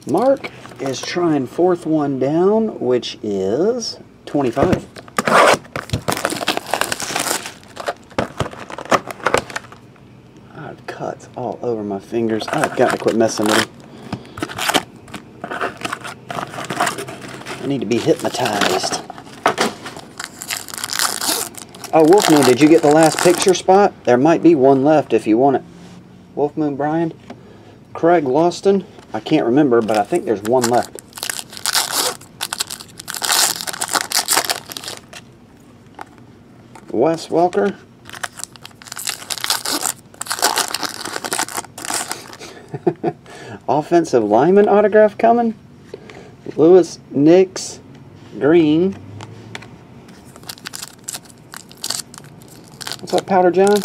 Mark is trying fourth one down, which is 25. Cuts all over my fingers. I've got to quit messing with them. I need to be hypnotized. Oh, Wolfmoon, did you get the last picture spot? There might be one left if you want it. Wolfmoon Brian. Craig Loston. I can't remember, but I think there's one left. Wes Welker. Offensive lineman autograph coming. Lewis Nix Green. What's up, Powder John?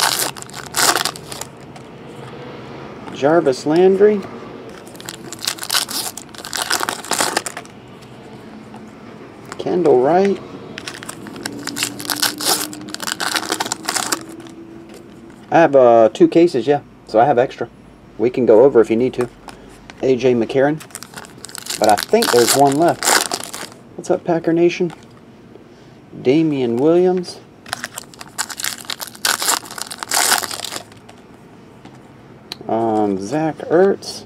Jarvis Landry. Kendall Wright. I have 2 cases, yeah, so I have extra. We can go over if you need to. AJ McCarron. But I think there's one left. What's up, Packer Nation? Damian Williams. Zach Ertz.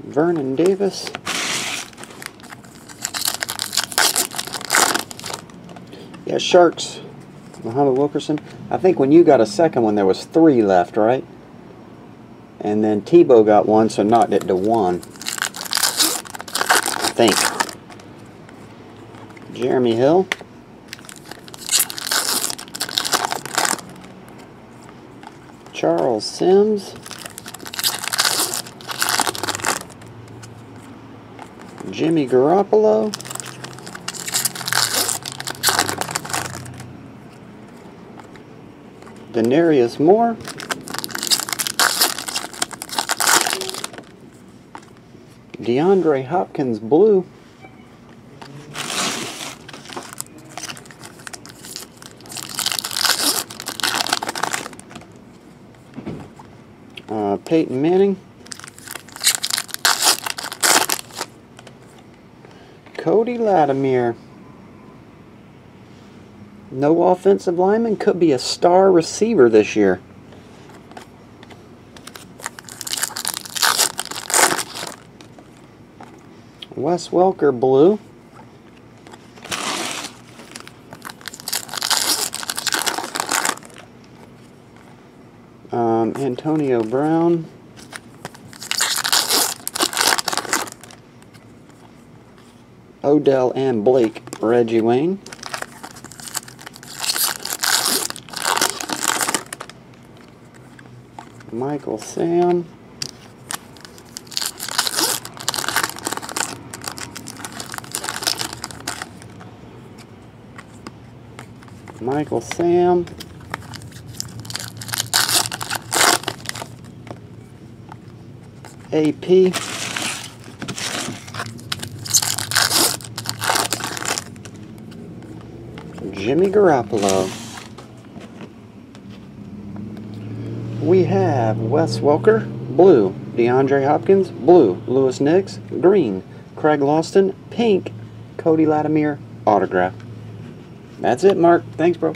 Vernon Davis. Yeah, Sharks. Muhammad Wilkerson. I think when you got a second one, there was 3 left, right? And then Tebow got one, so knocked it to 1. I think. Jeremy Hill. Charles Sims. Jimmy Garoppolo. Denarius Moore. DeAndre Hopkins blue. Peyton Manning. Cody Latimer. No offensive lineman. Could be a star receiver this year. Wes Welker blue. Antonio Brown. Odell and Blake. Reggie Wayne. Michael Sam. Michael Sam. AP. Jimmy Garoppolo. We have Wes Welker, blue. DeAndre Hopkins, blue. Lewis Nix, green. Craig Loston, pink. Cody Latimer, autograph. That's it, Mark. Thanks, bro.